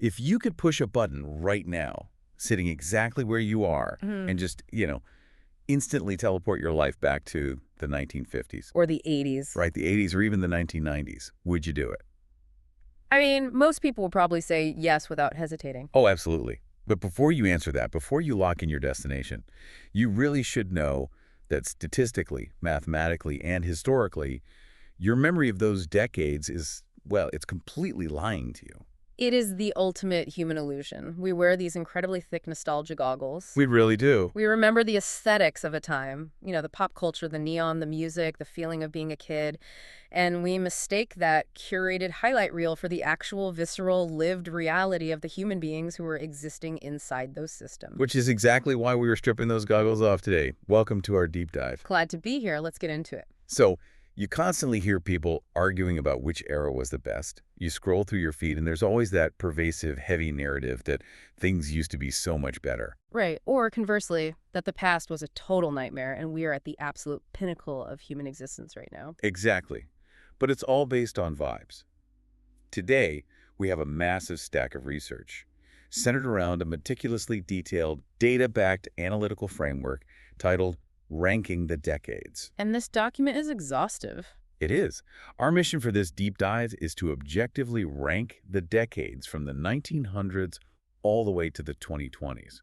If you could push a button right now, sitting exactly where you are, and just, instantly teleport your life back to the 1950s. Or the 80s. Right, the 80s or even the 1990s, would you do it? I mean, most people would probably say yes without hesitating. Oh, absolutely. But before you answer that, before you lock in your destination, you really should know that statistically, mathematically, and historically, your memory of those decades is, well, it's completely lying to you. It is the ultimate human illusion. We wear these incredibly thick nostalgia goggles. We really do. We remember the aesthetics of a time, the pop culture, the neon, the music, the feeling of being a kid, and we mistake that curated highlight reel for the actual visceral, lived reality of the human beings who were existing inside those systems. Which is exactly why we were stripping those goggles off today. Welcome to our deep dive. Glad to be here. Let's get into it. So, you constantly hear people arguing about which era was the best. You scroll through your feed, and there's always that pervasive, heavy narrative that things used to be so much better. Right. Or conversely, that the past was a total nightmare and we are at the absolute pinnacle of human existence right now. Exactly. But it's all based on vibes. Today, we have a massive stack of research centered around a meticulously detailed, data-backed analytical framework titled Ranking the Decades. And this document is exhaustive. It is. Our mission for this deep dive is to objectively rank the decades from the 1900s all the way to the 2020s.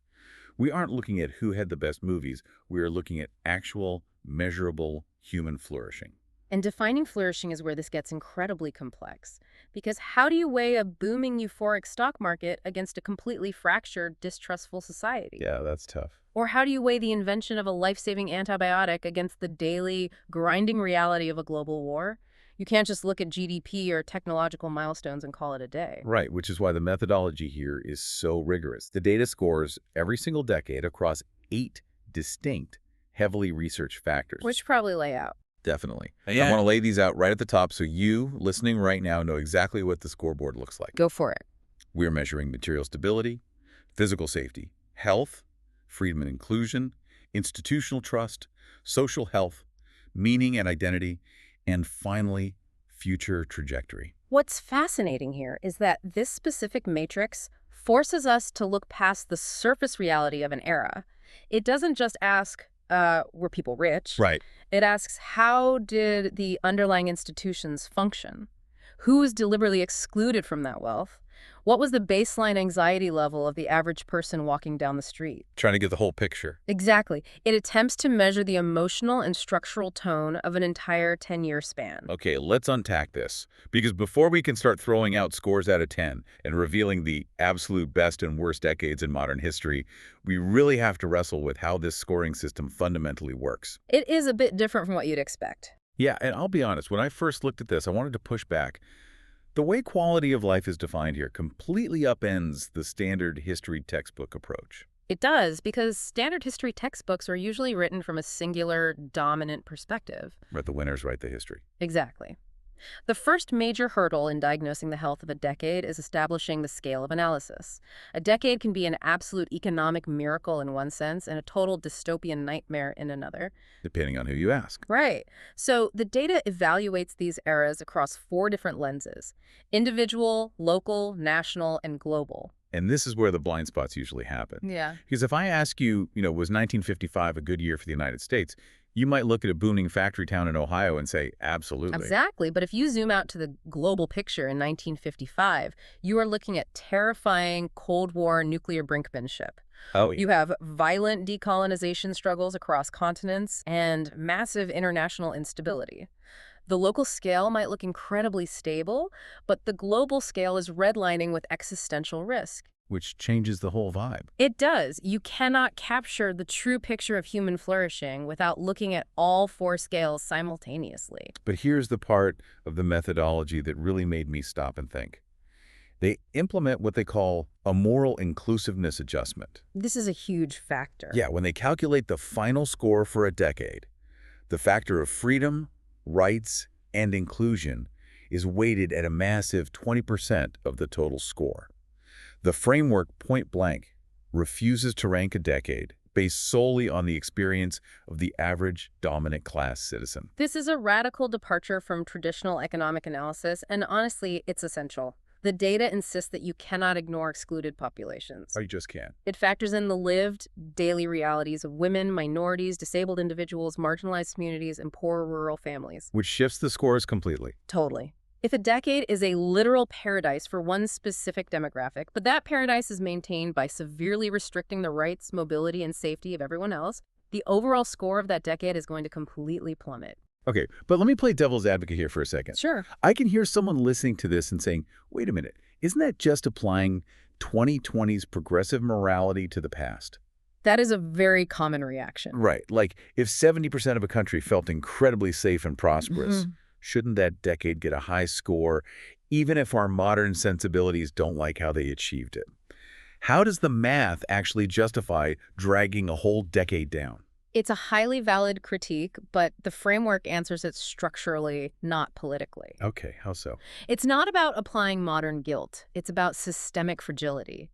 We aren't looking at who had the best movies. We are looking at actual, measurable human flourishing. And defining flourishing is where this gets incredibly complex. Because how do you weigh a booming euphoric stock market against a completely fractured, distrustful society? Yeah, that's tough. Or how do you weigh the invention of a life-saving antibiotic against the daily, grinding reality of a global war? You can't just look at GDP or technological milestones and call it a day. Right, which is why the methodology here is so rigorous. The data scores every single decade across 8 distinct, heavily researched factors. Which probably lay out. Definitely. Yeah. I want to lay these out right at the top so you, listening right now, know exactly what the scoreboard looks like. Go for it. We're measuring material stability, physical safety, health, freedom and inclusion, institutional trust, social health, meaning and identity, and finally, future trajectory. What's fascinating here is that this specific matrix forces us to look past the surface reality of an era. It doesn't just ask, were people rich? Right. It asks, how did the underlying institutions function? Who was deliberately excluded from that wealth? What was the baseline anxiety level of the average person walking down the street? Trying to get the whole picture. Exactly. It attempts to measure the emotional and structural tone of an entire 10-year span. Okay, let's unpack this. Because before we can start throwing out scores out of 10 and revealing the absolute best and worst decades in modern history, we really have to wrestle with how this scoring system fundamentally works. It is a bit different from what you'd expect. Yeah, and I'll be honest, when I first looked at this, I wanted to push back. The way quality of life is defined here completely upends the standard history textbook approach. It does, because standard history textbooks are usually written from a singular, dominant perspective. But the winners write the history. Exactly. The first major hurdle in diagnosing the health of a decade is establishing the scale of analysis. A decade can be an absolute economic miracle in one sense and a total dystopian nightmare in another. Depending on who you ask. Right. So the data evaluates these eras across 4 different lenses: individual, local, national, and global. And this is where the blind spots usually happen. Yeah. Because if I ask you, was 1955 a good year for the United States, you might look at a booming factory town in Ohio and say, absolutely. Exactly. But if you zoom out to the global picture in 1955, you are looking at terrifying Cold War nuclear brinkmanship. Oh, yeah. You have violent decolonization struggles across continents and massive international instability. The local scale might look incredibly stable, but the global scale is redlining with existential risk. Which changes the whole vibe. It does. You cannot capture the true picture of human flourishing without looking at all 4 scales simultaneously. But here's the part of the methodology that really made me stop and think. They implement what they call a moral inclusiveness adjustment. This is a huge factor. Yeah, when they calculate the final score for a decade, the factor of freedom, rights, and inclusion is weighted at a massive 20% of the total score. The framework point-blank refuses to rank a decade based solely on the experience of the average dominant class citizen. This is a radical departure from traditional economic analysis, and honestly, it's essential. The data insists that you cannot ignore excluded populations. I just can't. It factors in the lived, daily realities of women, minorities, disabled individuals, marginalized communities, and poor rural families. Which shifts the scores completely. Totally. If a decade is a literal paradise for one specific demographic, but that paradise is maintained by severely restricting the rights, mobility, and safety of everyone else, the overall score of that decade is going to completely plummet. Okay, but let me play devil's advocate here for a second. Sure. I can hear someone listening to this and saying, wait a minute, isn't that just applying 2020's progressive morality to the past? That is a very common reaction. Right, like if 70% of a country felt incredibly safe and prosperous, shouldn't that decade get a high score, even if our modern sensibilities don't like how they achieved it? How does the math actually justify dragging a whole decade down? It's a highly valid critique, but the framework answers it structurally, not politically. Okay, how so? It's not about applying modern guilt. It's about systemic fragility.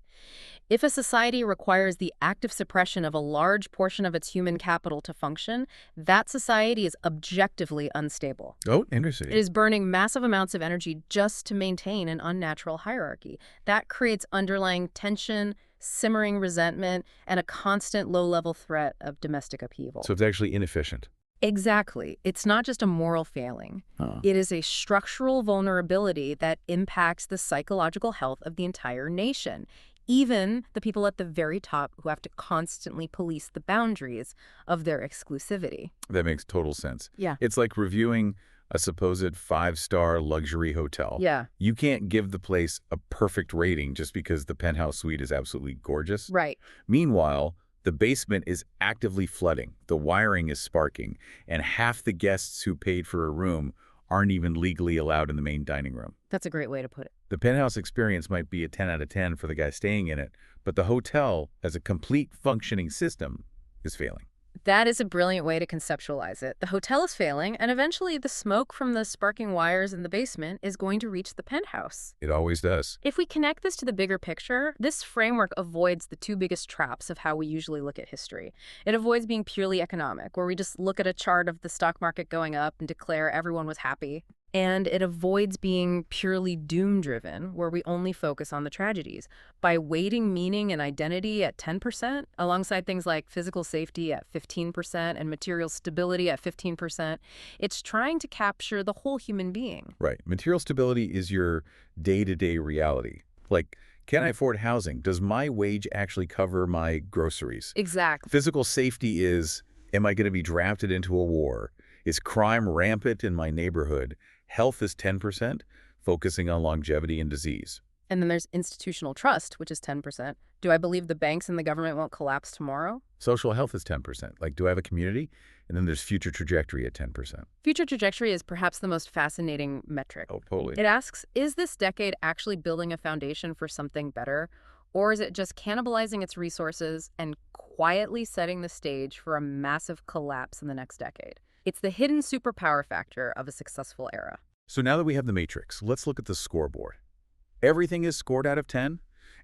If a society requires the active suppression of a large portion of its human capital to function, that society is objectively unstable. Oh, interesting. It is burning massive amounts of energy just to maintain an unnatural hierarchy. That creates underlying tension, simmering resentment, and a constant low-level threat of domestic upheaval. So it's actually inefficient. Exactly. It's not just a moral failing. It is a structural vulnerability that impacts the psychological health of the entire nation, even the people at the very top who have to constantly police the boundaries of their exclusivity. That makes total sense. Yeah. It's like reviewing a supposed 5-star luxury hotel. Yeah. You can't give the place a perfect rating just because the penthouse suite is absolutely gorgeous. Right. Meanwhile, the basement is actively flooding, the wiring is sparking, and half the guests who paid for a room aren't even legally allowed in the main dining room. That's a great way to put it. The penthouse experience might be a 10 out of 10 for the guy staying in it, but the hotel, as a complete functioning system, is failing. That is a brilliant way to conceptualize it. The hotel is failing, and eventually the smoke from the sparking wires in the basement is going to reach the penthouse. It always does. If we connect this to the bigger picture, this framework avoids the two biggest traps of how we usually look at history. It avoids being purely economic, where we just look at a chart of the stock market going up and declare everyone was happy. And it avoids being purely doom-driven, where we only focus on the tragedies. By weighting meaning and identity at 10%, alongside things like physical safety at 15% and material stability at 15%, it's trying to capture the whole human being. Right. Material stability is your day-to-day reality. Like, can I afford housing? Does my wage actually cover my groceries? Exactly. Physical safety is, am I going to be drafted into a war? Is crime rampant in my neighborhood? Health is 10%, focusing on longevity and disease. And then there's institutional trust, which is 10%. Do I believe the banks and the government won't collapse tomorrow? Social health is 10%. Like, do I have a community? And then there's future trajectory at 10%. Future trajectory is perhaps the most fascinating metric. Oh, totally. It asks, is this decade actually building a foundation for something better? Or is it just cannibalizing its resources and quietly setting the stage for a massive collapse in the next decade? It's the hidden superpower factor of a successful era. So now that we have the matrix, let's look at the scoreboard. Everything is scored out of 10,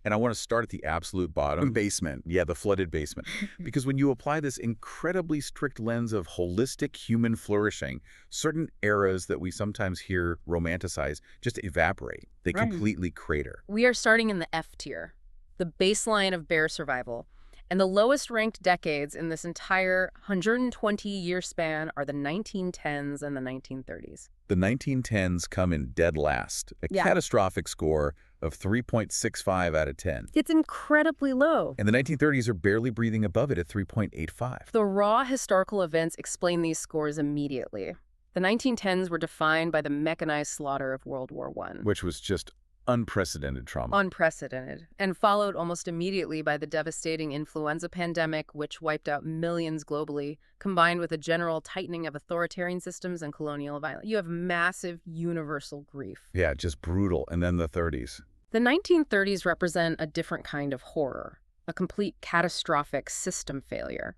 and I want to start at the absolute bottom. Basement. Yeah, the flooded basement. Because when you apply this incredibly strict lens of holistic human flourishing, certain eras that we sometimes hear romanticize just evaporate. They completely crater. We are starting in the F tier, the baseline of bare survival. And the lowest ranked decades in this entire 120-year span are the 1910s and the 1930s. The 1910s come in dead last, a catastrophic score of 3.65 out of 10. It's incredibly low. And the 1930s are barely breathing above it at 3.85. The raw historical events explain these scores immediately. The 1910s were defined by the mechanized slaughter of World War I. Which was just unprecedented trauma. Unprecedented, and followed almost immediately by the devastating influenza pandemic, which wiped out millions globally, combined with a general tightening of authoritarian systems and colonial violence. You have massive universal grief. Yeah, just brutal. And then the 30s. The 1930s represent a different kind of horror, a complete catastrophic system failure.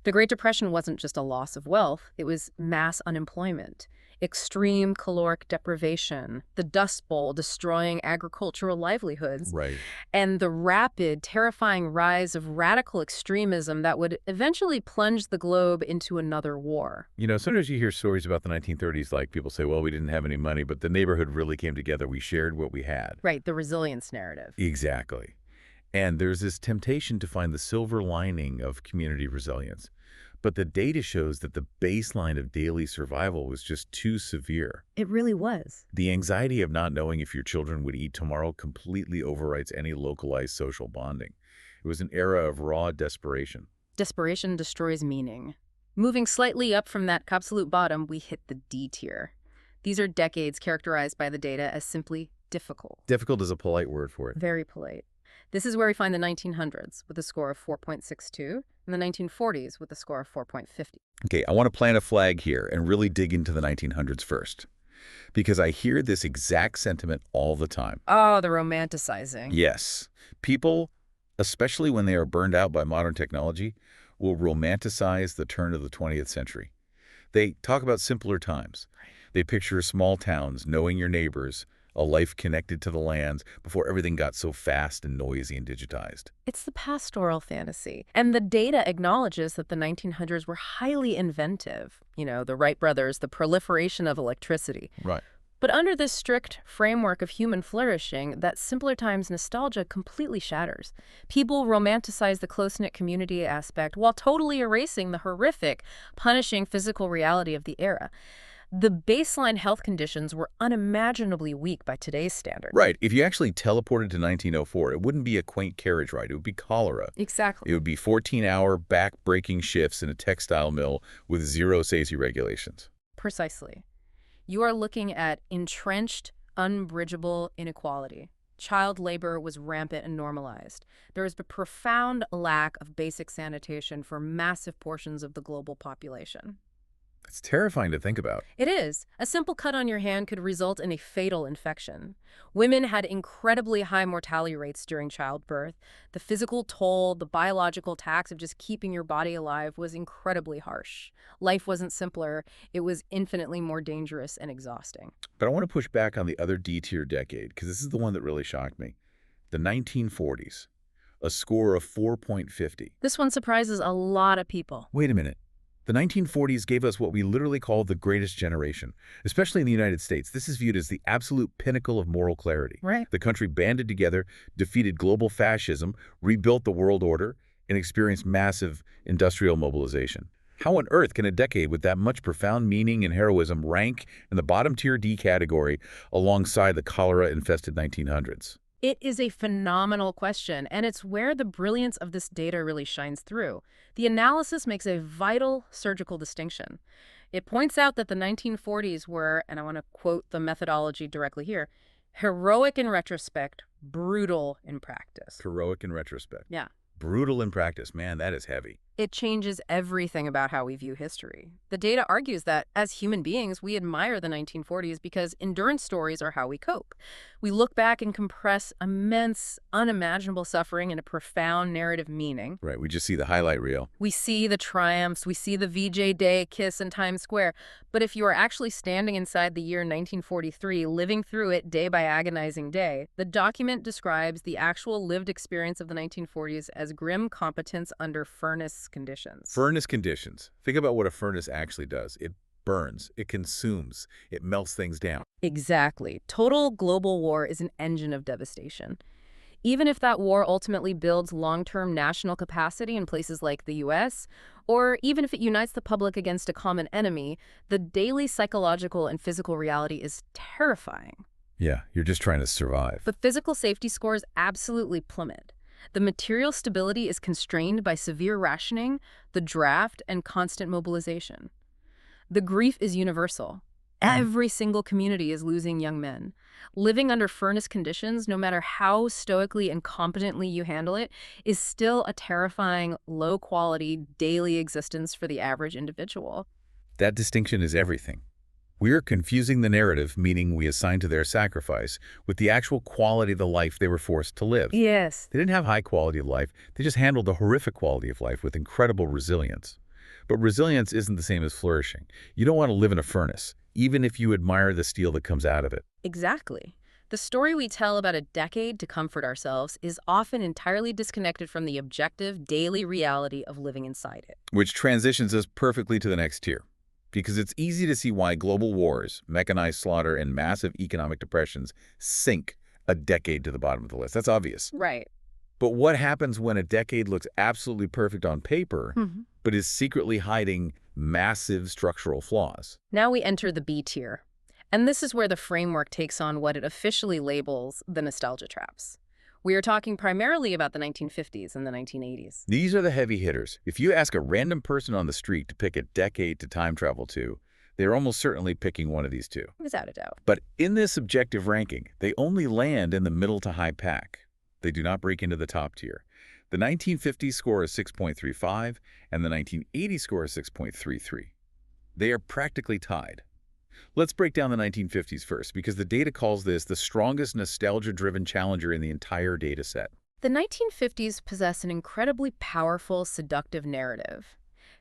The Great Depression wasn't just a loss of wealth, it was mass unemployment. extreme caloric deprivation, the Dust Bowl destroying agricultural livelihoods, Right. and the rapid, terrifying rise of radical extremism that would eventually plunge the globe into another war. Sometimes you hear stories about the 1930s, like people say, well, we didn't have any money, but the neighborhood really came together. We shared what we had. Right, the resilience narrative. Exactly. And there's this temptation to find the silver lining of community resilience. But the data shows that the baseline of daily survival was just too severe. It really was. The anxiety of not knowing if your children would eat tomorrow completely overrides any localized social bonding. It was an era of raw desperation. Desperation destroys meaning. Moving slightly up from that absolute bottom, we hit the D tier. These are decades characterized by the data as simply difficult. Difficult is a polite word for it. Very polite. This is where we find the 1900s with a score of 4.62 and the 1940s with a score of 4.50. Okay, I want to plant a flag here and really dig into the 1900s first, because I hear this exact sentiment all the time. Oh, the romanticizing. Yes, people, especially when they are burned out by modern technology, will romanticize the turn of the 20th century. They talk about simpler times. They picture small towns, knowing your neighbors, a life connected to the lands before everything got so fast and noisy and digitized. It's the pastoral fantasy. And the data acknowledges that the 1900s were highly inventive. The Wright brothers, the proliferation of electricity. Right. But under this strict framework of human flourishing, that simpler times nostalgia completely shatters. People romanticize the close-knit community aspect while totally erasing the horrific, punishing physical reality of the era. The baseline health conditions were unimaginably weak by today's standards. Right. If you actually teleported to 1904, it wouldn't be a quaint carriage ride. It would be cholera. Exactly. It would be 14-hour back-breaking shifts in a textile mill with zero safety regulations. Precisely. You are looking at entrenched, unbridgeable inequality. Child labor was rampant and normalized. There is a profound lack of basic sanitation for massive portions of the global population. It's terrifying to think about. It is. A simple cut on your hand could result in a fatal infection. Women had incredibly high mortality rates during childbirth. The physical toll, the biological tax of just keeping your body alive was incredibly harsh. Life wasn't simpler. It was infinitely more dangerous and exhausting. But I want to push back on the other D-tier decade, because this is the one that really shocked me. The 1940s. A score of 4.50. This one surprises a lot of people. Wait a minute. The 1940s gave us what we literally call the greatest generation. Especially in the United States, this is viewed as the absolute pinnacle of moral clarity. Right. The country banded together, defeated global fascism, rebuilt the world order, and experienced massive industrial mobilization. How on earth can a decade with that much profound meaning and heroism rank in the bottom-tier D category alongside the cholera-infested 1900s? It is a phenomenal question, and it's where the brilliance of this data really shines through. The analysis makes a vital surgical distinction. It points out that the 1940s were, and I want to quote the methodology directly here, heroic in retrospect, brutal in practice. Heroic in retrospect. Yeah. Brutal in practice. Man, that is heavy. It changes everything about how we view history. The data argues that, as human beings, we admire the 1940s because endurance stories are how we cope. We look back and compress immense, unimaginable suffering into profound narrative meaning. Right, we just see the highlight reel. We see the triumphs, we see the VJ Day kiss in Times Square. But if you are actually standing inside the year 1943, living through it day by agonizing day, the document describes the actual lived experience of the 1940s as grim competence under furnace conditions. Furnace conditions. Think about what a furnace actually does. It burns, it consumes, it melts things down. Exactly. Total global war is an engine of devastation. Even if that war ultimately builds long-term national capacity in places like the U.S., or even if it unites the public against a common enemy, the daily psychological and physical reality is terrifying. Yeah, you're just trying to survive. But physical safety scores absolutely plummet. The material stability is constrained by severe rationing, the draft, and constant mobilization. The grief is universal. Every single community is losing young men. Living under furnace conditions, no matter how stoically and competently you handle it, is still a terrifying, low-quality, daily existence for the average individual. That distinction is everything. We're confusing the narrative, meaning we assign to their sacrifice, with the actual quality of the life they were forced to live. Yes. They didn't have high quality of life. They just handled a horrific quality of life with incredible resilience. But resilience isn't the same as flourishing. You don't want to live in a furnace, even if you admire the steel that comes out of it. Exactly. The story we tell about a decade to comfort ourselves is often entirely disconnected from the objective, daily reality of living inside it. Which transitions us perfectly to the next tier. Because it's easy to see why global wars, mechanized slaughter, and massive economic depressions sink a decade to the bottom of the list. That's obvious. Right. But what happens when a decade looks absolutely perfect on paper, but is secretly hiding massive structural flaws? Now we enter the B tier. And this is where the framework takes on what it officially labels the nostalgia traps. We are talking primarily about the 1950s and the 1980s. These are the heavy hitters. If you ask a random person on the street to pick a decade to time travel to, they're almost certainly picking one of these two. Without a doubt. But in this objective ranking, they only land in the middle to high pack. They do not break into the top tier. The 1950s score is 6.35, and the 1980s score is 6.33. They are practically tied. Let's break down the 1950s first, because the data calls this the strongest nostalgia-driven challenger in the entire data set. The 1950s possess an incredibly powerful, seductive narrative.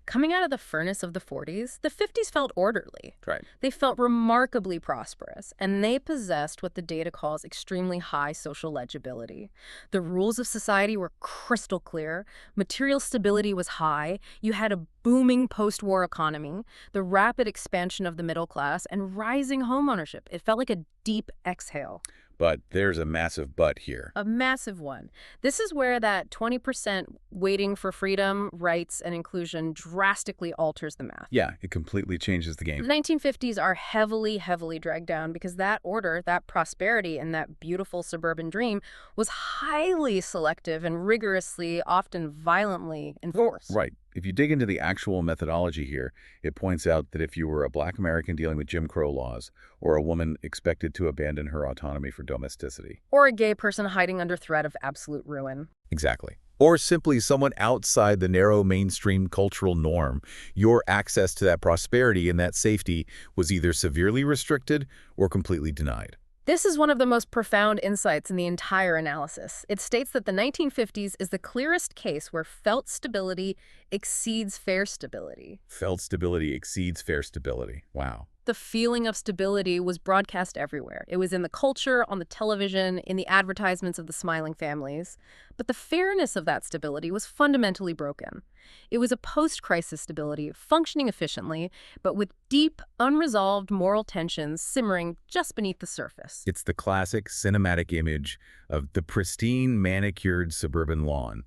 Coming out of the furnace of the 40s, the 50s felt orderly. Right. They felt remarkably prosperous, and they possessed what the data calls extremely high social legibility. The rules of society were crystal clear, material stability was high, you had a booming post-war economy, the rapid expansion of the middle class, and rising homeownership. It felt like a deep exhale. But there's a massive but here. A massive one. This is where that 20% waiting for freedom, rights, and inclusion drastically alters the math. Yeah, it completely changes the game. The 1950s are heavily, heavily dragged down because that order, that prosperity, and that beautiful suburban dream was highly selective and rigorously, often violently enforced. Right. If you dig into the actual methodology here, it points out that if you were a Black American dealing with Jim Crow laws, or a woman expected to abandon her autonomy for domesticity. Or a gay person hiding under threat of absolute ruin. Exactly. Or simply someone outside the narrow mainstream cultural norm, your access to that prosperity and that safety was either severely restricted or completely denied. This is one of the most profound insights in the entire analysis. It states that the 1950s is the clearest case where felt stability exceeds fair stability. Felt stability exceeds fair stability. Wow. The feeling of stability was broadcast everywhere. It was in the culture, on the television, in the advertisements of the smiling families. But the fairness of that stability was fundamentally broken. It was a post-crisis stability, functioning efficiently, but with deep, unresolved moral tensions simmering just beneath the surface. It's the classic cinematic image of the pristine, manicured suburban lawn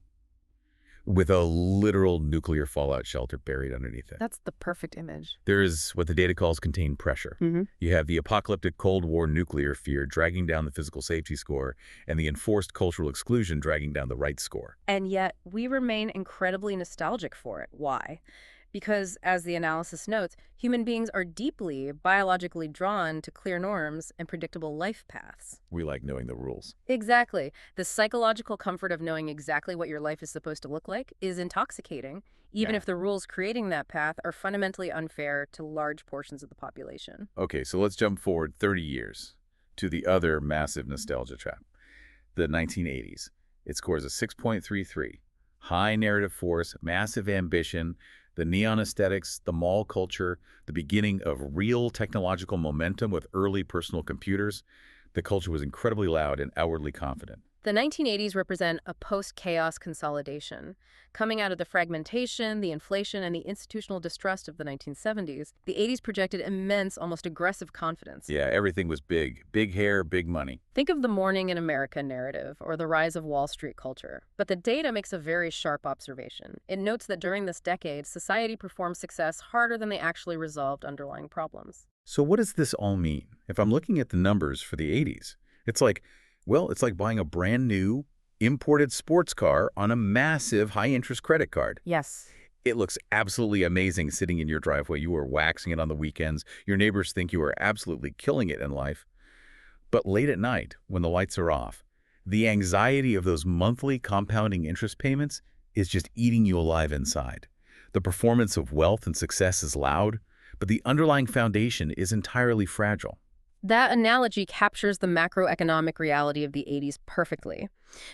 with a literal nuclear fallout shelter buried underneath it. That's the perfect image. There's what the data calls contained pressure. You have the apocalyptic Cold War nuclear fear dragging down the physical safety score, and the enforced cultural exclusion dragging down the rights score. And yet, we remain incredibly nostalgic for it. Why? Because, as the analysis notes, human beings are deeply, biologically drawn to clear norms and predictable life paths. We like knowing the rules. Exactly. The psychological comfort of knowing exactly what your life is supposed to look like is intoxicating, even if the rules creating that path are fundamentally unfair to large portions of the population. Okay, so let's jump forward 30 years to the other massive nostalgia trap, the 1980s. It scores a 6.33. High narrative force, massive ambition, the neon aesthetics, the mall culture, the beginning of real technological momentum with early personal computers. The culture was incredibly loud and outwardly confident. The 1980s represent a post-chaos consolidation. Coming out of the fragmentation, the inflation, and the institutional distrust of the 1970s, the 80s projected immense, almost aggressive confidence. Yeah, everything was big. Big hair, big money. Think of the Morning in America narrative or the rise of Wall Street culture. But the data makes a very sharp observation. It notes that during this decade, society performed success harder than they actually resolved underlying problems. So what does this all mean? If I'm looking at the numbers for the 80s, it's like buying a brand new imported sports car on a massive high-interest credit card. Yes. It looks absolutely amazing sitting in your driveway. You are waxing it on the weekends. Your neighbors think you are absolutely killing it in life. But late at night, when the lights are off, the anxiety of those monthly compounding interest payments is just eating you alive inside. The performance of wealth and success is loud, but the underlying foundation is entirely fragile. That analogy captures the macroeconomic reality of the 80s perfectly.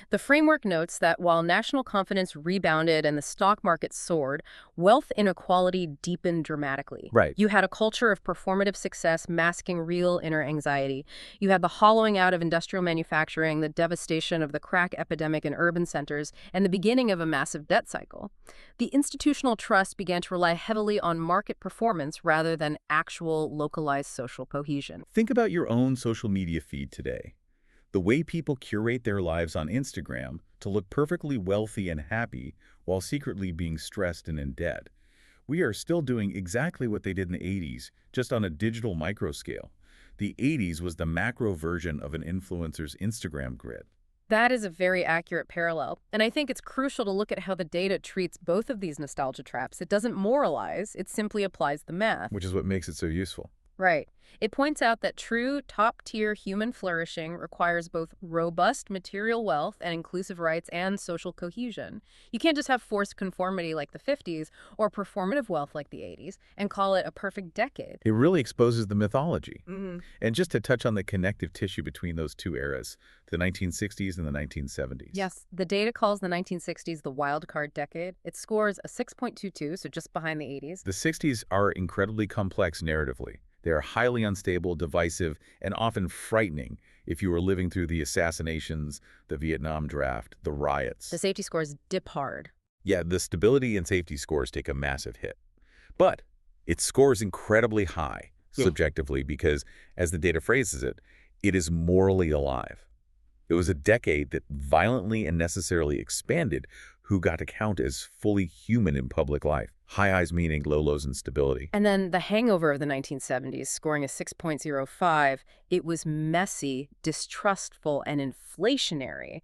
The framework notes that while national confidence rebounded and the stock market soared, wealth inequality deepened dramatically. Right. You had a culture of performative success masking real inner anxiety. You had the hollowing out of industrial manufacturing, the devastation of the crack epidemic in urban centers, and the beginning of a massive debt cycle. The institutional trust began to rely heavily on market performance rather than actual localized social cohesion. Think about your own social media feed today. The way people curate their lives on Instagram to look perfectly wealthy and happy while secretly being stressed and in debt. We are still doing exactly what they did in the 80s, just on a digital micro scale. The 80s was the macro version of an influencer's Instagram grid. That is a very accurate parallel, and I think it's crucial to look at how the data treats both of these nostalgia traps. It doesn't moralize, it simply applies the math. Which is what makes it so useful. Right. It points out that true top-tier human flourishing requires both robust material wealth and inclusive rights and social cohesion. You can't just have forced conformity like the 50s or performative wealth like the 80s and call it a perfect decade. It really exposes the mythology. Mm-hmm. And just to touch on the connective tissue between those two eras, the 1960s and the 1970s. Yes, the data calls the 1960s the wild card decade. It scores a 6.22, so just behind the 80s. The 60s are incredibly complex narratively. They are highly unstable, divisive, and often frightening if you were living through the assassinations, the Vietnam draft, the riots. The safety scores dip hard. Yeah, the stability and safety scores take a massive hit. But it scores incredibly high, subjectively, because, as the data phrases it, it is morally alive. It was a decade that violently and necessarily expanded who got to count as fully human in public life. High highs meaning low lows and stability. And then the hangover of the 1970s, scoring a 6.05, it was messy, distrustful, and inflationary.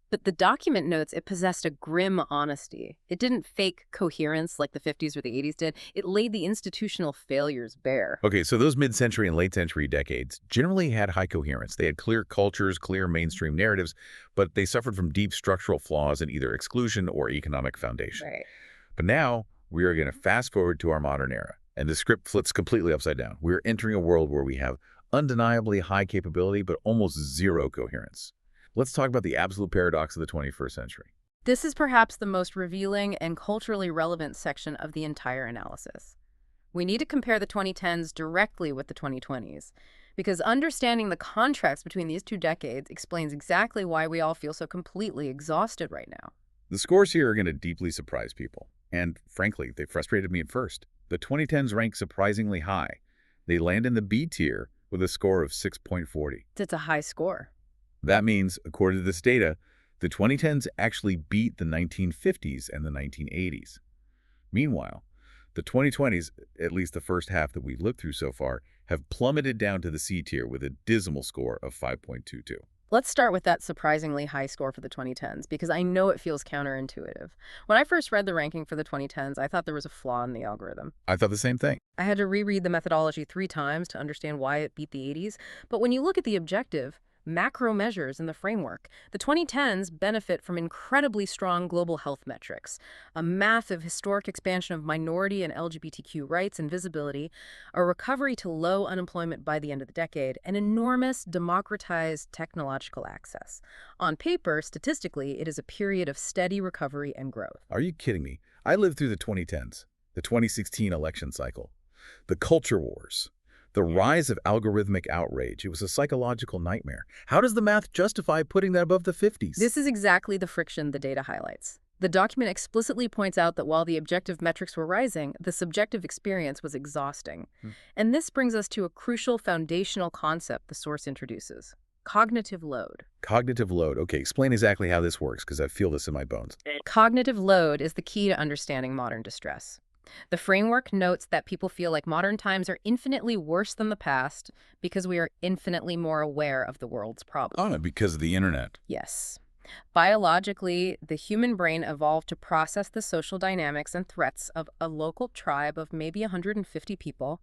But the document notes it possessed a grim honesty. It didn't fake coherence like the 50s or the 80s did. It laid the institutional failures bare. Okay, so those mid-century and late-century decades generally had high coherence. They had clear cultures, clear mainstream narratives, but they suffered from deep structural flaws in either exclusion or economic foundation. Right. But now, we are going to fast forward to our modern era, and the script flips completely upside down. We're entering a world where we have undeniably high capability, but almost zero coherence. Let's talk about the absolute paradox of the 21st century. This is perhaps the most revealing and culturally relevant section of the entire analysis. We need to compare the 2010s directly with the 2020s, because understanding the contrast between these two decades explains exactly why we all feel so completely exhausted right now. The scores here are going to deeply surprise people. And frankly, they frustrated me at first. The 2010s rank surprisingly high. They land in the B tier with a score of 6.40. It's a high score. That means, according to this data, the 2010s actually beat the 1950s and the 1980s. Meanwhile, the 2020s, at least the first half that we looked through so far, have plummeted down to the C tier with a dismal score of 5.22. Let's start with that surprisingly high score for the 2010s, because I know it feels counterintuitive. When I first read the ranking for the 2010s, I thought there was a flaw in the algorithm. I thought the same thing. I had to reread the methodology 3 times to understand why it beat the 80s. But when you look at the objective, macro measures in the framework, the 2010s benefit from incredibly strong global health metrics, a massive historic expansion of minority and LGBTQ rights and visibility, a recovery to low unemployment by the end of the decade, and enormous democratized technological access. On paper, statistically, it is a period of steady recovery and growth. Are you kidding me? I lived through the 2010s, the 2016 election cycle, the culture wars, the rise of algorithmic outrage. It was a psychological nightmare. How does the math justify putting that above the 50s? This is exactly the friction the data highlights. The document explicitly points out that while the objective metrics were rising, the subjective experience was exhausting. And this brings us to a crucial foundational concept the source introduces: cognitive load. Cognitive load. Okay, explain exactly how this works, because I feel this in my bones. Cognitive load is the key to understanding modern distress. The framework notes that people feel like modern times are infinitely worse than the past because we are infinitely more aware of the world's problems. Oh, because of the internet. Yes. Biologically, the human brain evolved to process the social dynamics and threats of a local tribe of maybe 150 people.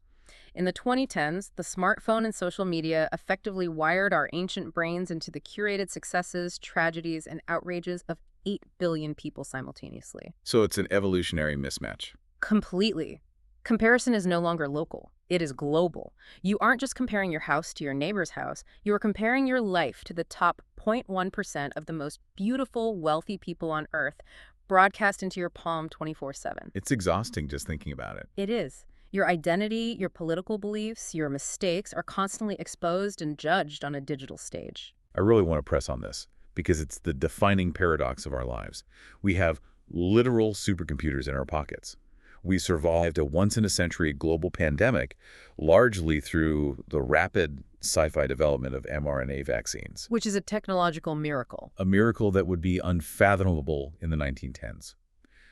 In the 2010s, the smartphone and social media effectively wired our ancient brains into the curated successes, tragedies, and outrages of 8 billion people simultaneously. So it's an evolutionary mismatch. Completely. Comparison is no longer local. It is global. You aren't just comparing your house to your neighbor's house. You are comparing your life to the top 0.1% of the most beautiful, wealthy people on Earth, broadcast into your palm 24/7. It's exhausting just thinking about it. It is. Your identity, your political beliefs, your mistakes are constantly exposed and judged on a digital stage. I really want to press on this because it's the defining paradox of our lives. We have literal supercomputers in our pockets. We survived a once-in-a-century global pandemic largely through the rapid sci-fi development of mRNA vaccines, Which is a technological miracle. a miracle that would be unfathomable in the 1910s.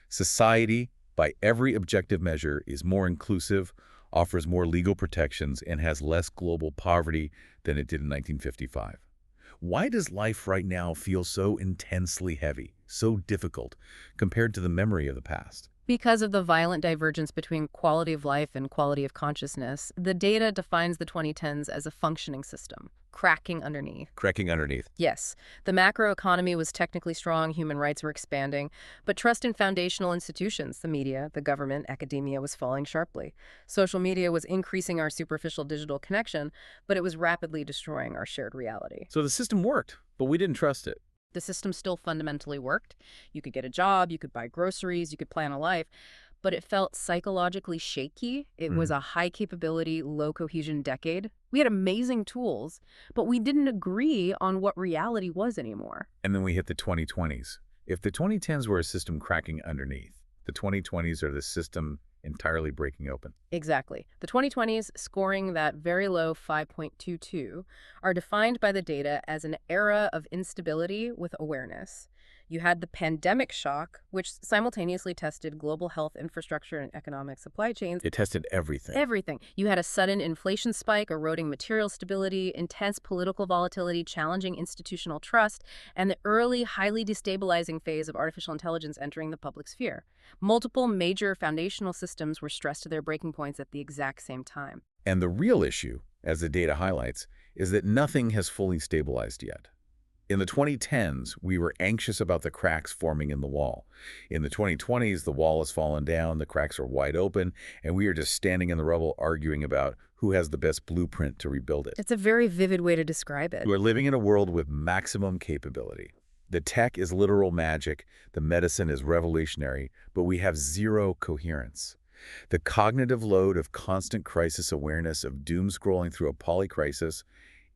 Society, by every objective measure, is more inclusive, offers more legal protections, and has less global poverty than it did in 1955. Why does life right now feel so intensely heavy, so difficult, compared to the memory of the past? Because of the violent divergence between quality of life and quality of consciousness, the data defines the 2010s as a functioning system, cracking underneath. Cracking underneath. Yes, the macroeconomy was technically strong, human rights were expanding, but trust in foundational institutions, the media, the government, academia, was falling sharply. Social media was increasing our superficial digital connection, but it was rapidly destroying our shared reality. So the system worked, but we didn't trust it. The system still fundamentally worked. You could get a job, you could buy groceries, you could plan a life, but it felt psychologically shaky. It was a high capability, low cohesion decade. We had amazing tools, but we didn't agree on what reality was anymore. And then we hit the 2020s. If the 2010s were a system cracking underneath, the 2020s are the system entirely breaking open. Exactly. The 2020s, scoring that very low 5.22, are defined by the data as an era of instability with awareness. You had the pandemic shock, which simultaneously tested global health infrastructure and economic supply chains. It tested everything. Everything. You had a sudden inflation spike, eroding material stability, intense political volatility, challenging institutional trust, and the early, highly destabilizing phase of artificial intelligence entering the public sphere. Multiple major foundational systems were stressed to their breaking points at the exact same time. And the real issue, as the data highlights, is that nothing has fully stabilized yet. In the 2010s, we were anxious about the cracks forming in the wall. In the 2020s, the wall has fallen down, the cracks are wide open, and we are just standing in the rubble arguing about who has the best blueprint to rebuild it. It's a very vivid way to describe it. We're living in a world with maximum capability. The tech is literal magic, the medicine is revolutionary, but we have zero coherence. The cognitive load of constant crisis awareness, of doom scrolling through a polycrisis,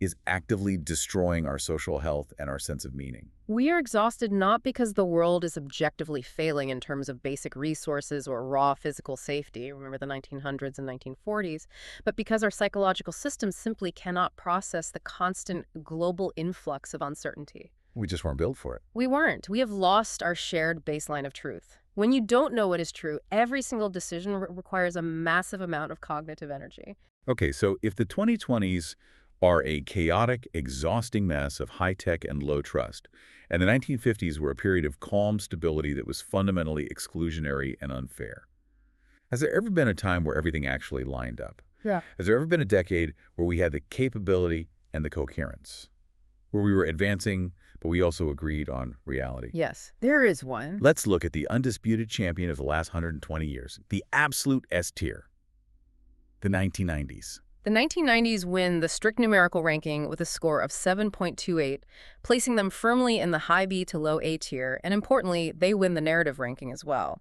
is actively destroying our social health and our sense of meaning. We are exhausted not because the world is objectively failing in terms of basic resources or raw physical safety, remember the 1900s and 1940s, but because our psychological systems simply cannot process the constant global influx of uncertainty. We just weren't built for it. We weren't. We have lost our shared baseline of truth. When you don't know what is true, every single decision requires a massive amount of cognitive energy. Okay, so if the 2020s are a chaotic, exhausting mess of high-tech and low trust, and the 1950s were a period of calm stability that was fundamentally exclusionary and unfair, has there ever been a time where everything actually lined up? Yeah. Has there ever been a decade where we had the capability and the coherence, where we were advancing, but we also agreed on reality? Yes, there is one. Let's look at the undisputed champion of the last 120 years, the absolute S tier, the 1990s. The 1990s win the strict numerical ranking with a score of 7.28, placing them firmly in the high B to low A tier, and importantly, they win the narrative ranking as well.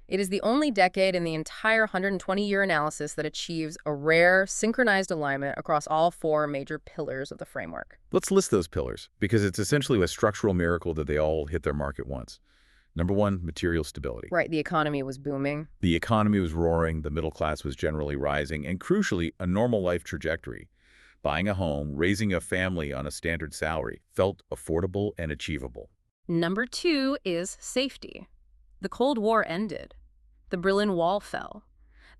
It is the only decade in the entire 120-year analysis that achieves a rare, synchronized alignment across all four major pillars of the framework. Let's list those pillars, because it's essentially a structural miracle that they all hit their mark at once. Number one, material stability. Right, the economy was booming. The economy was roaring, the middle class was generally rising, and crucially, a normal life trajectory. Buying a home, raising a family on a standard salary felt affordable and achievable. Number two is safety. The Cold War ended. The Berlin Wall fell.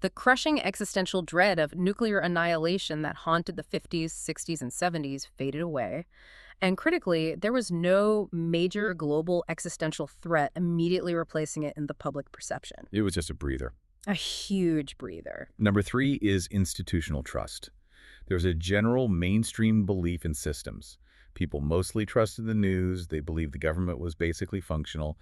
The crushing existential dread of nuclear annihilation that haunted the 50s, 60s, and 70s faded away. And critically, there was no major global existential threat immediately replacing it in the public perception. It was just a breather. A huge breather. Number three is institutional trust. There's a general mainstream belief in systems, People mostly trusted the news, they believed the government was basically functional,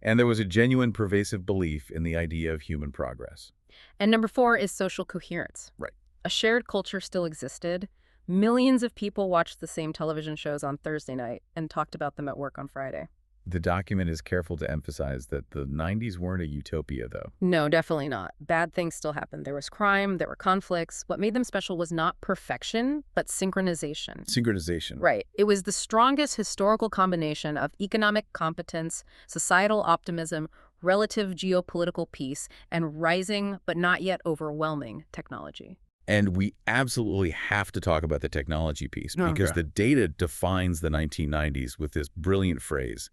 and there was a genuine pervasive belief in the idea of human progress. And number 4 is social coherence. Right. A shared culture still existed. Millions of people watched the same television shows on Thursday night and talked about them at work on Friday. The document is careful to emphasize that the 90s weren't a utopia, though. No, definitely not. Bad things still happened. There was crime, there were conflicts. What made them special was not perfection, but synchronization. Synchronization. Right. It was the strongest historical combination of economic competence, societal optimism, relative geopolitical peace, and rising, but not yet overwhelming, technology. And we absolutely have to talk about the technology piece because Okay. the data defines the 1990s with this brilliant phrase,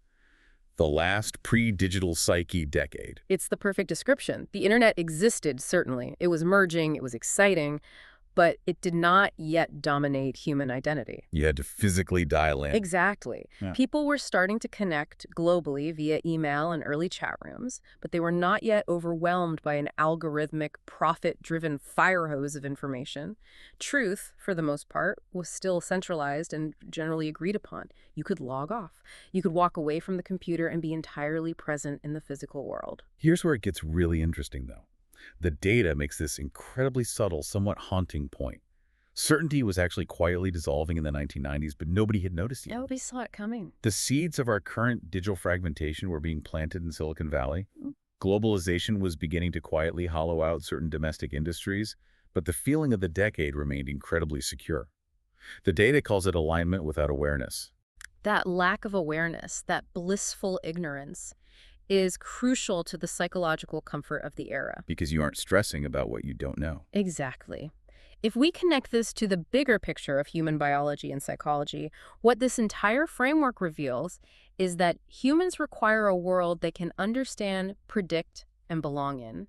the last pre-digital psyche decade. It's the perfect description. The internet existed, certainly. It was merging, it was exciting, but it did not yet dominate human identity. You had to physically dial in. Exactly. Yeah. People were starting to connect globally via email and early chat rooms, but they were not yet overwhelmed by an algorithmic, profit-driven fire hose of information. Truth, for the most part, was still centralized and generally agreed upon. You could log off. You could walk away from the computer and be entirely present in the physical world. Here's where it gets really interesting, though. The data makes this incredibly subtle, somewhat haunting point. Certainty was actually quietly dissolving in the 1990s, but nobody had noticed yet. Nobody saw it coming. The seeds of our current digital fragmentation were being planted in Silicon Valley. Globalization was beginning to quietly hollow out certain domestic industries, but the feeling of the decade remained incredibly secure. The data calls it alignment without awareness. That lack of awareness, that blissful ignorance, is crucial to the psychological comfort of the era. Because you aren't stressing about what you don't know. Exactly. If we connect this to the bigger picture of human biology and psychology, what this entire framework reveals is that humans require a world they can understand, predict, and belong in.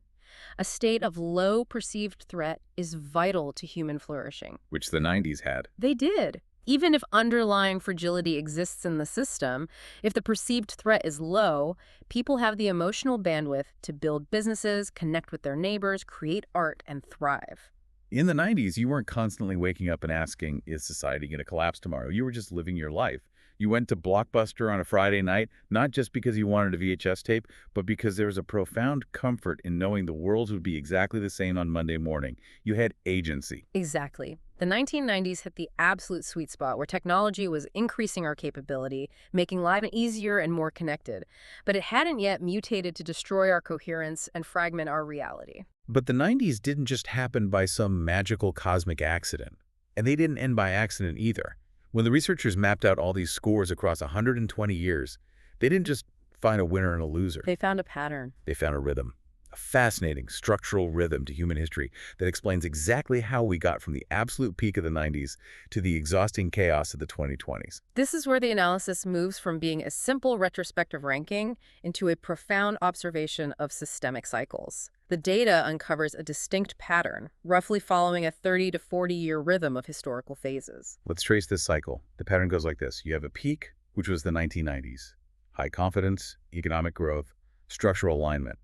A state of low perceived threat is vital to human flourishing. Which the 90s had. They did. Even if underlying fragility exists in the system, if the perceived threat is low, people have the emotional bandwidth to build businesses, connect with their neighbors, create art, and thrive. In the 90s, you weren't constantly waking up and asking, is society going to collapse tomorrow? You were just living your life. You went to Blockbuster on a Friday night, not just because you wanted a VHS tape, but because there was a profound comfort in knowing the world would be exactly the same on Monday morning. You had agency. Exactly. The 1990s hit the absolute sweet spot where technology was increasing our capability, making life easier and more connected. But it hadn't yet mutated to destroy our coherence and fragment our reality. But the 90s didn't just happen by some magical cosmic accident. And they didn't end by accident either. When the researchers mapped out all these scores across 120 years, they didn't just find a winner and a loser. They found a pattern. They found a rhythm, a fascinating structural rhythm to human history that explains exactly how we got from the absolute peak of the 90s to the exhausting chaos of the 2020s. This is where the analysis moves from being a simple retrospective ranking into a profound observation of systemic cycles. The data uncovers a distinct pattern, roughly following a 30 to 40-year rhythm of historical phases. Let's trace this cycle. The pattern goes like this. You have a peak, which was the 1990s. High confidence, economic growth, structural alignment.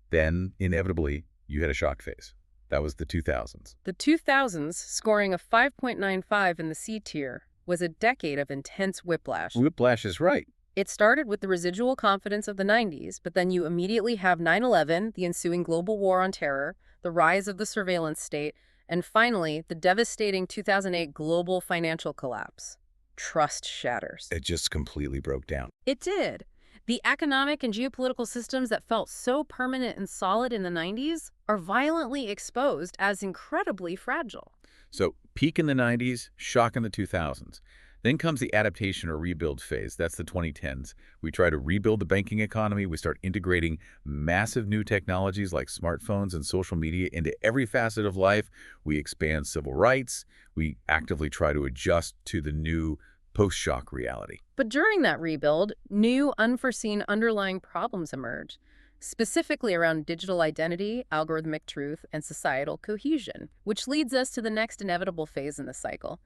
Then, inevitably, you hit a shock phase. That was the 2000s. The 2000s, scoring a 5.95 in the C tier, was a decade of intense whiplash. Whiplash is right. It started with the residual confidence of the 90s, but then you immediately have 9/11, the ensuing global war on terror, the rise of the surveillance state, and finally, the devastating 2008 global financial collapse. Trust shatters. It just completely broke down. It did. The economic and geopolitical systems that felt so permanent and solid in the 90s are violently exposed as incredibly fragile. So, peak in the 90s, shock in the 2000s. Then comes the adaptation or rebuild phase. That's the 2010s. We try to rebuild the banking economy. We start integrating massive new technologies like smartphones and social media into every facet of life. We expand civil rights. We actively try to adjust to the new post-shock reality. But during that rebuild, new unforeseen underlying problems emerged, specifically around digital identity, algorithmic truth, and societal cohesion, which leads us to the next inevitable phase in the cycle,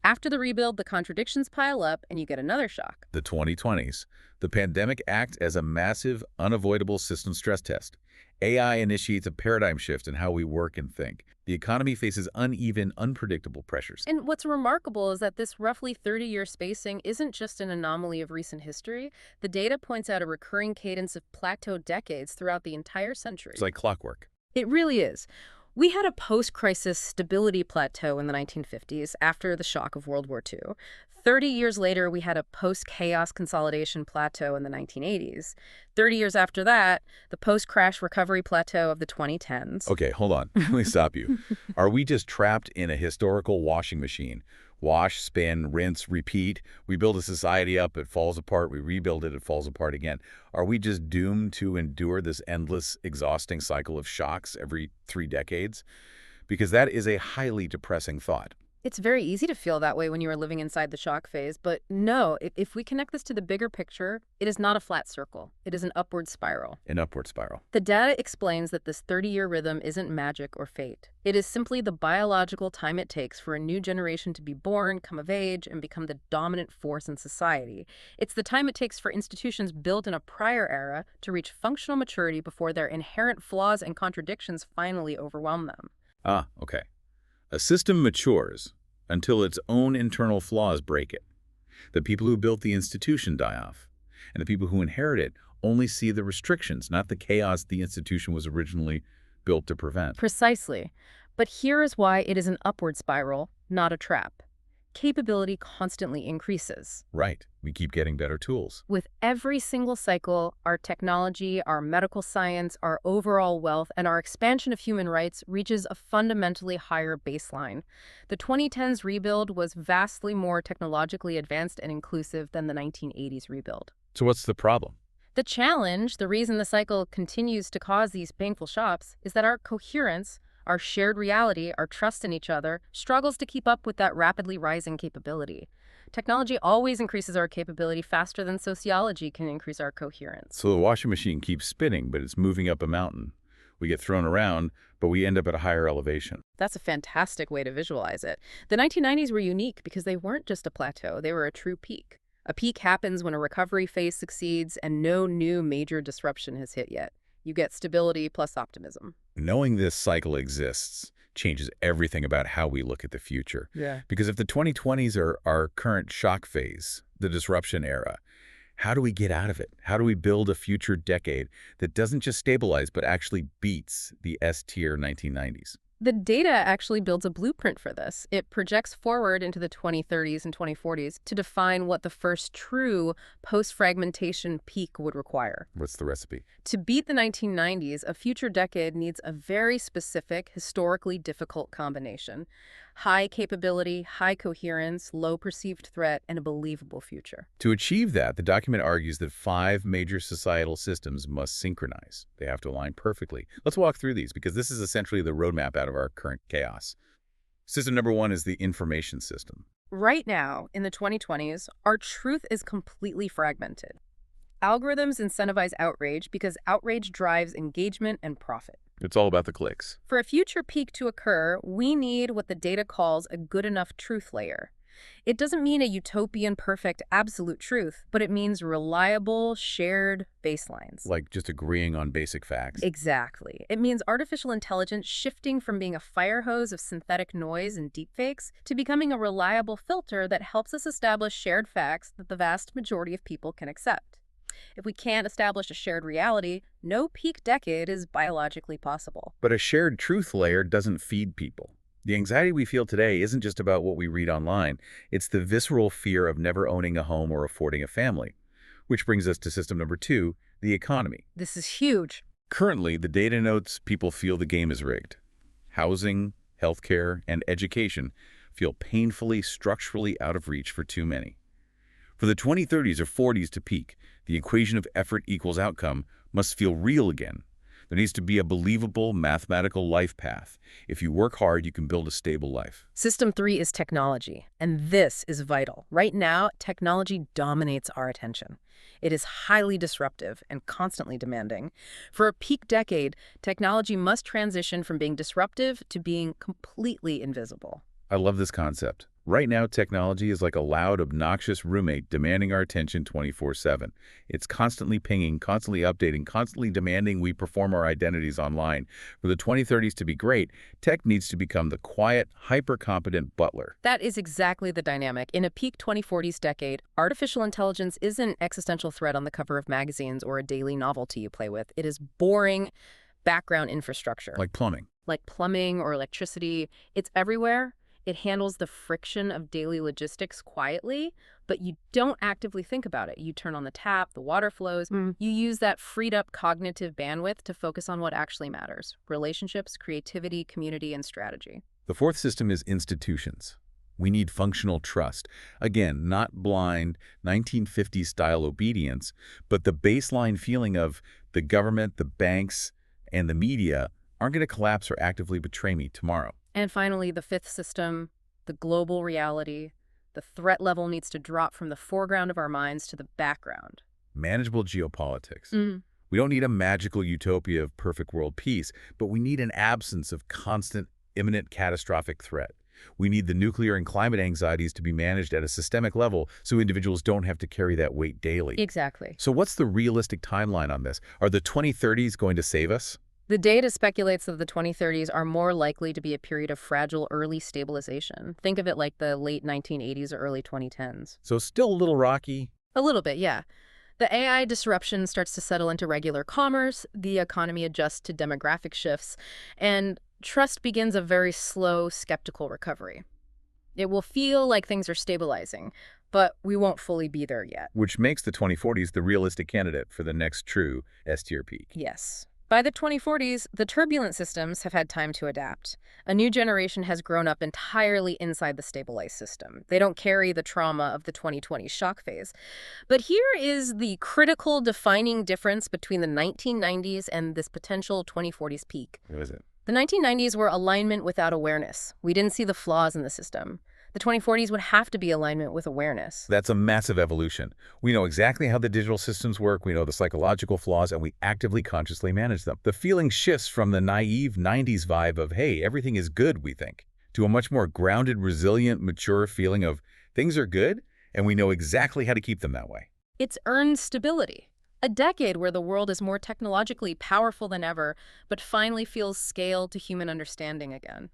After the rebuild, the contradictions pile up and you get another shock. The 2020s. The pandemic acts as a massive, unavoidable system stress test. AI initiates a paradigm shift in how we work and think. The economy faces uneven, unpredictable pressures. And what's remarkable is that this roughly 30-year spacing isn't just an anomaly of recent history. The data points out a recurring cadence of plateau decades throughout the entire century. It's like clockwork. It really is. We had a post-crisis stability plateau in the 1950s after the shock of World War II. 30 years later, we had a post-chaos consolidation plateau in the 1980s. 30 years after that, the post-crash recovery plateau of the 2010s. Okay, hold on. Let me stop you. Are we just trapped in a historical washing machine? Wash, spin, rinse, repeat. We build a society up, it falls apart. We rebuild it, it falls apart again. Are we just doomed to endure this endless, exhausting cycle of shocks every 3 decades? Because that is a highly depressing thought. It's very easy to feel that way when you are living inside the shock phase, but no, if we connect this to the bigger picture, it is not a flat circle. It is an upward spiral. An upward spiral. The data explains that this 30-year rhythm isn't magic or fate. It is simply the biological time it takes for a new generation to be born, come of age, and become the dominant force in society. It's the time it takes for institutions built in a prior era to reach functional maturity before their inherent flaws and contradictions finally overwhelm them. Ah, okay. A system matures until its own internal flaws break it. The people who built the institution die off, and the people who inherit it only see the restrictions, not the chaos the institution was originally built to prevent. Precisely. But here is why it is an upward spiral, not a trap. Capability constantly increases. Right. We keep getting better tools. With every single cycle, our technology, our medical science, our overall wealth, and our expansion of human rights reaches a fundamentally higher baseline. The 2010s rebuild was vastly more technologically advanced and inclusive than the 1980s rebuild. So what's the problem? The challenge, the reason the cycle continues to cause these painful shocks, is that our coherence, our shared reality, our trust in each other, struggles to keep up with that rapidly rising capability. Technology always increases our capability faster than sociology can increase our coherence. So the washing machine keeps spinning, but it's moving up a mountain. We get thrown around, but we end up at a higher elevation. That's a fantastic way to visualize it. The 1990s were unique because they weren't just a plateau, they were a true peak. A peak happens when a recovery phase succeeds and no new major disruption has hit yet. You get stability plus optimism. Knowing this cycle exists changes everything about how we look at the future. Yeah. Because if the 2020s are our current shock phase, the disruption era, how do we get out of it? How do we build a future decade that doesn't just stabilize but actually beats the S-tier 1990s? The data actually builds a blueprint for this. It projects forward into the 2030s and 2040s to define what the first true post-fragmentation peak would require. What's the recipe? To beat the 1990s, a future decade needs a very specific, historically difficult combination. High capability, high coherence, low perceived threat, and a believable future. To achieve that, the document argues that 5 major societal systems must synchronize. They have to align perfectly. Let's walk through these because this is essentially the roadmap out of our current chaos. System number 1 is the information system. Right now, in the 2020s, our truth is completely fragmented. Algorithms incentivize outrage because outrage drives engagement and profit. It's all about the clicks. For a future peak to occur, we need what the data calls a good enough truth layer. It doesn't mean a utopian, perfect, absolute truth, but it means reliable, shared baselines. Like just agreeing on basic facts. Exactly. It means artificial intelligence shifting from being a fire hose of synthetic noise and deepfakes to becoming a reliable filter that helps us establish shared facts that the vast majority of people can accept. If we can't establish a shared reality, no peak decade is biologically possible. But a shared truth layer doesn't feed people. The anxiety we feel today isn't just about what we read online. It's the visceral fear of never owning a home or affording a family. Which brings us to system number 2, the economy. This is huge. Currently, the data notes people feel the game is rigged. Housing, healthcare, and education feel painfully, structurally out of reach for too many. For the 2030s or 40s to peak, the equation of effort equals outcome must feel real again. There needs to be a believable mathematical life path. If you work hard, you can build a stable life. System 3 is technology, and this is vital. Right now, technology dominates our attention. It is highly disruptive and constantly demanding. For a peak decade, technology must transition from being disruptive to being completely invisible. I love this concept. Right now, technology is like a loud, obnoxious roommate demanding our attention 24/7. It's constantly pinging, constantly updating, constantly demanding we perform our identities online. For the 2030s to be great, tech needs to become the quiet, hyper-competent butler. That is exactly the dynamic. In a peak 2040s decade, artificial intelligence isn't an existential threat on the cover of magazines or a daily novelty you play with. It is boring background infrastructure. Like plumbing. Like plumbing or electricity. It's everywhere. It handles the friction of daily logistics quietly, but you don't actively think about it. You turn on the tap, the water flows. You use that freed up cognitive bandwidth to focus on what actually matters: relationships, creativity, community, and strategy. The fourth system is institutions. We need functional trust. Again, not blind 1950s-style obedience, but the baseline feeling of the government, the banks, and the media aren't going to collapse or actively betray me tomorrow. And finally, the fifth system, the global reality. The threat level needs to drop from the foreground of our minds to the background. Manageable geopolitics. We don't need a magical utopia of perfect world peace, but we need an absence of constant, imminent catastrophic threat. We need the nuclear and climate anxieties to be managed at a systemic level so individuals don't have to carry that weight daily. Exactly. So what's the realistic timeline on this? Are the 2030s going to save us? The data speculates that the 2030s are more likely to be a period of fragile early stabilization. Think of it like the late 1980s or early 2010s. So still a little rocky? A little bit, yeah. The AI disruption starts to settle into regular commerce, the economy adjusts to demographic shifts, and trust begins a very slow, skeptical recovery. It will feel like things are stabilizing, but we won't fully be there yet. Which makes the 2040s the realistic candidate for the next true S-tier peak. Yes. By the 2040s, the turbulent systems have had time to adapt. A new generation has grown up entirely inside the stabilized system. They don't carry the trauma of the 2020 shock phase. But here is the critical defining difference between the 1990s and this potential 2040s peak. What is it? The 1990s were alignment without awareness. We didn't see the flaws in the system. The 2040s would have to be alignment with awareness. That's a massive evolution. We know exactly how the digital systems work, we know the psychological flaws, and we actively, consciously manage them. The feeling shifts from the naive 90s vibe of, hey, everything is good, we think, to a much more grounded, resilient, mature feeling of things are good, and we know exactly how to keep them that way. It's earned stability. A decade where the world is more technologically powerful than ever, but finally feels scaled to human understanding again.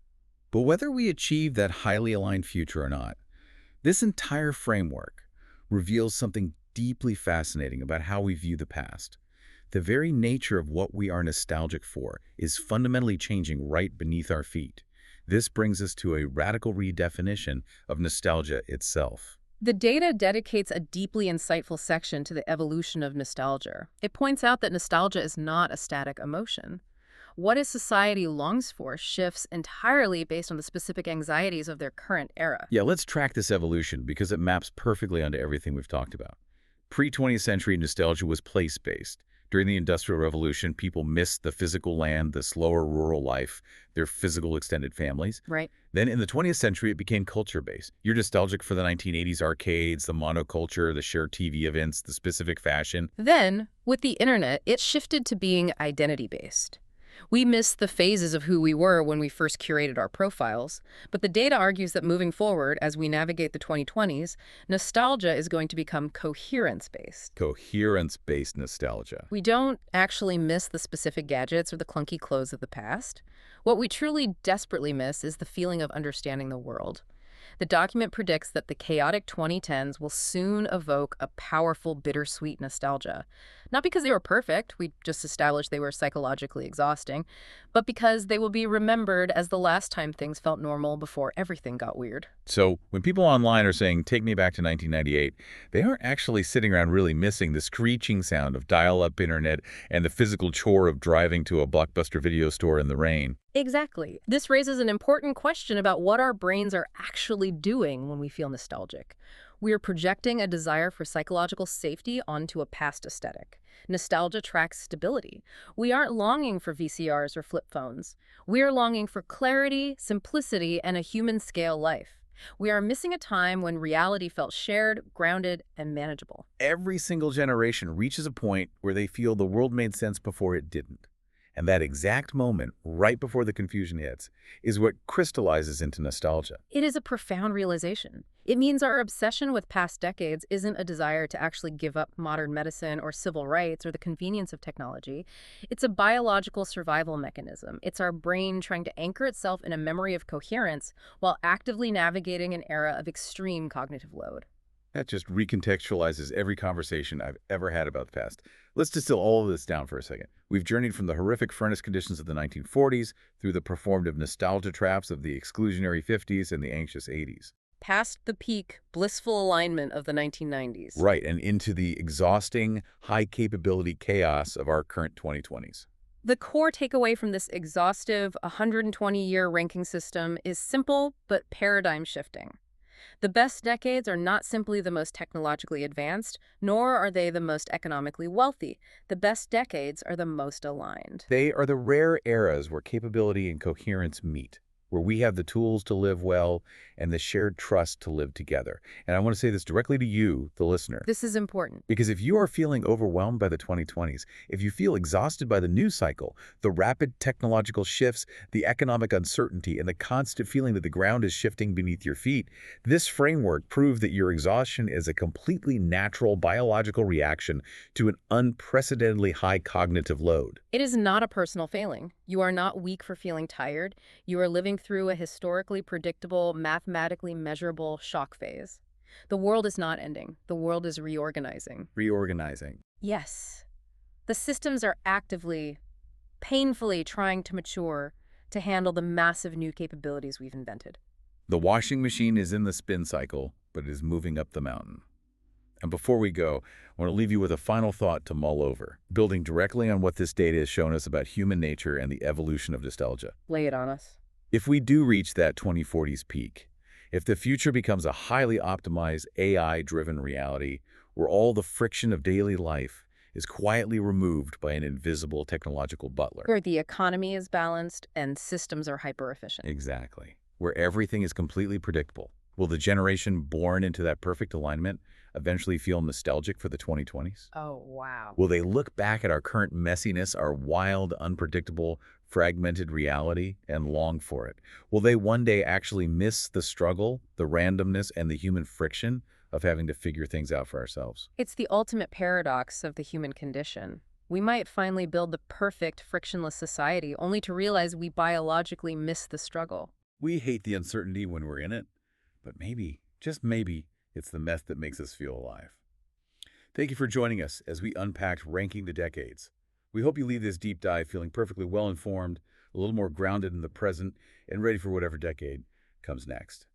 But whether we achieve that highly aligned future or not, this entire framework reveals something deeply fascinating about how we view the past. The very nature of what we are nostalgic for is fundamentally changing right beneath our feet. This brings us to a radical redefinition of nostalgia itself. The data dedicates a deeply insightful section to the evolution of nostalgia. It points out that nostalgia is not a static emotion. What a society longs for shifts entirely based on the specific anxieties of their current era. Yeah, let's track this evolution because it maps perfectly onto everything we've talked about. Pre-20th century nostalgia was place-based. During the Industrial Revolution, people missed the physical land, the slower rural life, their physical extended families. Right. Then in the 20th century, it became culture-based. You're nostalgic for the 1980s arcades, the monoculture, the shared TV events, the specific fashion. Then, with the internet, it shifted to being identity-based. We miss the phases of who we were when we first curated our profiles, but the data argues that moving forward, as we navigate the 2020s, nostalgia is going to become coherence-based. Coherence-based nostalgia. We don't actually miss the specific gadgets or the clunky clothes of the past. What we truly desperately miss is the feeling of understanding the world. The document predicts that the chaotic 2010s will soon evoke a powerful, bittersweet nostalgia. Not because they were perfect, we just established they were psychologically exhausting, but because they will be remembered as the last time things felt normal before everything got weird. So when people online are saying, take me back to 1998, they aren't actually sitting around really missing the screeching sound of dial-up internet and the physical chore of driving to a Blockbuster video store in the rain. Exactly. This raises an important question about what our brains are actually doing when we feel nostalgic. We are projecting a desire for psychological safety onto a past aesthetic. Nostalgia tracks stability. We aren't longing for VCRs or flip phones. We are longing for clarity, simplicity, and a human-scale life. We are missing a time when reality felt shared, grounded, and manageable. Every single generation reaches a point where they feel the world made sense before it didn't. And that exact moment, right before the confusion hits, is what crystallizes into nostalgia. It is a profound realization. It means our obsession with past decades isn't a desire to actually give up modern medicine or civil rights or the convenience of technology. It's a biological survival mechanism. It's our brain trying to anchor itself in a memory of coherence while actively navigating an era of extreme cognitive load. That just recontextualizes every conversation I've ever had about the past. Let's distill all of this down for a second. We've journeyed from the horrific furnace conditions of the 1940s through the performative nostalgia traps of the exclusionary 50s and the anxious 80s. Past the peak, blissful alignment of the 1990s. Right, and into the exhausting, high-capability chaos of our current 2020s. The core takeaway from this exhaustive 120-year ranking system is simple but paradigm shifting. The best decades are not simply the most technologically advanced, nor are they the most economically wealthy. The best decades are the most aligned. They are the rare eras where capability and coherence meet, where we have the tools to live well and the shared trust to live together. And I want to say this directly to you, the listener. This is important. Because if you are feeling overwhelmed by the 2020s, if you feel exhausted by the news cycle, the rapid technological shifts, the economic uncertainty, and the constant feeling that the ground is shifting beneath your feet, this framework proves that your exhaustion is a completely natural biological reaction to an unprecedentedly high cognitive load. It is not a personal failing. You are not weak for feeling tired. You are living through a historically predictable, mathematically measurable shock phase. The world is not ending. The world is reorganizing. Reorganizing. Yes. The systems are actively, painfully trying to mature to handle the massive new capabilities we've invented. The washing machine is in the spin cycle, but it is moving up the mountain. And before we go, I want to leave you with a final thought to mull over, building directly on what this data has shown us about human nature and the evolution of nostalgia. Lay it on us. If we do reach that 2040s peak, if the future becomes a highly optimized AI-driven reality where all the friction of daily life is quietly removed by an invisible technological butler. Where the economy is balanced and systems are hyper-efficient. Exactly. Where everything is completely predictable. Will the generation born into that perfect alignment eventually feel nostalgic for the 2020s? Oh, wow. Will they look back at our current messiness, our wild, unpredictable, fragmented reality, and long for it? Will they one day actually miss the struggle, the randomness, and the human friction of having to figure things out for ourselves? It's the ultimate paradox of the human condition. We might finally build the perfect, frictionless society, only to realize we biologically miss the struggle. We hate the uncertainty when we're in it, but maybe, just maybe, it's the mess that makes us feel alive. Thank you for joining us as we unpacked Ranking the Decades. We hope you leave this deep dive feeling perfectly well-informed, a little more grounded in the present, and ready for whatever decade comes next.